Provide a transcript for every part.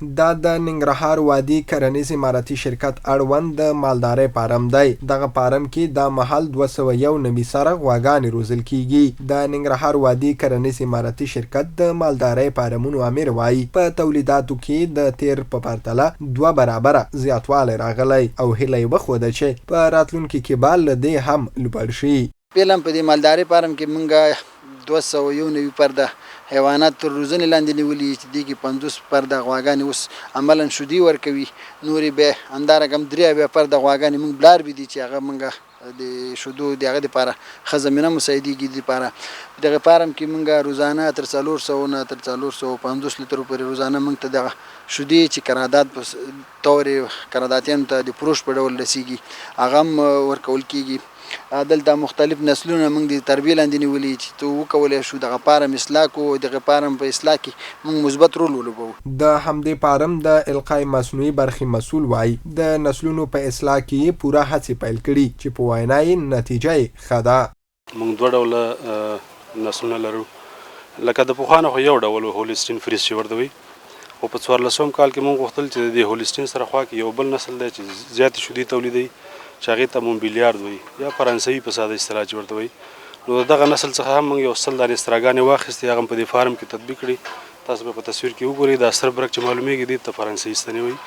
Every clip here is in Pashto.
دا د ننګرهار وادي کرنيز اماراتي شرکت اړوند د مالدارۍ فارم دی. دغه فارم کې د مهال 291 سره غواګانې روزل کیږي. د ننګرهار وادي کرنيز اماراتي شرکت د مالدارۍ فارمونو امیر وایي په تولیداتو کې د تیر په پرتله 2 برابره زياتوالی راغلی او هیله یې وښوده چې په راتلونکي کې به له دې هم لوړ شي. فعلا په دې مالدارۍ فارم کې مونږ 291 پرده حیوانات تر روزنې لاندې نیولي چې دې کې 50 پرده غواګانې اوس عملا شودي ورکوي. نورې بیا همدارنګه 3 پرده غواګانې مونږ بلار بي دي چې هغه مونږ د شودو دغه لپاره ښه زمینه مساعدېږي. د لپاره دغه فارم کې مونږ روزانه تر 400 نه تر 450 لیتر پورې روزانه مونږ ته دغه شودي چې قرارداد په تورې قراردادیانو ته د فروش په ډول رسیږي هغه هم ورکول کیږي. دلته مختلف نسلونه موږ د تربیې لاندې نیولي چې تو وکولی شو دغه فارم اصلاح کړو. دغه فارم په اصلاح کې موږ مثبت رول ولوبوو. د همدې فارم د القای مصنوعي برخې مسؤل وایي د نسلونو په اصلاح کې پوره هڅې پیل کړي چې په وینا یې نتیجه یې ښه ده. موږ 2 ډوله نسلونه لرو. لکه د پخوانه خو یو ډول هولسټین فریز چې ورته وایي او په 1400 کال کې موږ غوښتل چې د هولسټین سره خوا کې یو بل نسل دی چې زیاتې شودې تولیدوي چې هغې ته مومبیلیارد وایي یا فرانسوي په ساده اصطلاح چې ورته وایي. نو دغه نسل څخه هم موږ یو 100 دانې استراګانې واخیستې هغه په دې فارم کې تطبیق کړي. تاسو به په تصویر کې وګورئ دا سره برک چې معلومیږي دې ته فرانسوي ستنې وایي.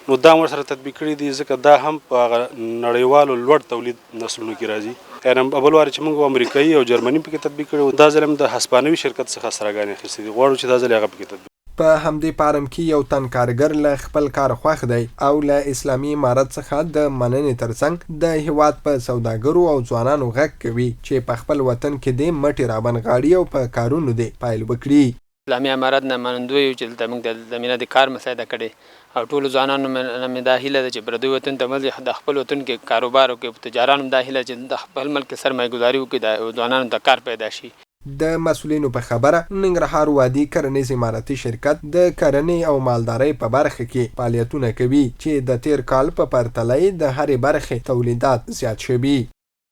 نو دا ورسره تطبیق کړي دي ځکه دا هم په هغه نړیوالو لوړ تولید نسلونو کې راځي. یعنې اول وار چې موږ امریکایي او جرمني پکې تطبیق کړي دا ځل هم د هسپانوي شرکت څخه استراګانې اخیستې دي. غواړو چې دا ځل هغه پکې تطبیق. په همدې فارم کې یو تن کارګر له خپل کار خوښ دی او له اسلامي امارت څخه د مننې ترڅنګ د هیواد په سوداګرو او ځوانانو غږ کوي چې په خپل وطن کې د مټې رابنغاړي او په کارونو دې پیل وکړي. اسلامي امارت نه منندوی یو چې دلته موږ د زمینه د کار مساعده کړې او ټولو ځوانانو مې دا هیله ده چې پردي وطن ته مزي د خپل وطن کې کاروبار وکړي. تجارانو هم دا هیله چې د خپل ملک سرمایه ګزاري وکړي د ځوانانو د کار پیدا شي. د مسؤلینو په خبره ننګرهار وادي کرنيز اماراتي شرکت د کرنې او مالدارۍ په برخه کې فعالیتونه کوي چې د تیر کال په پرتله د هرې برخې تولیدات زیات شوي.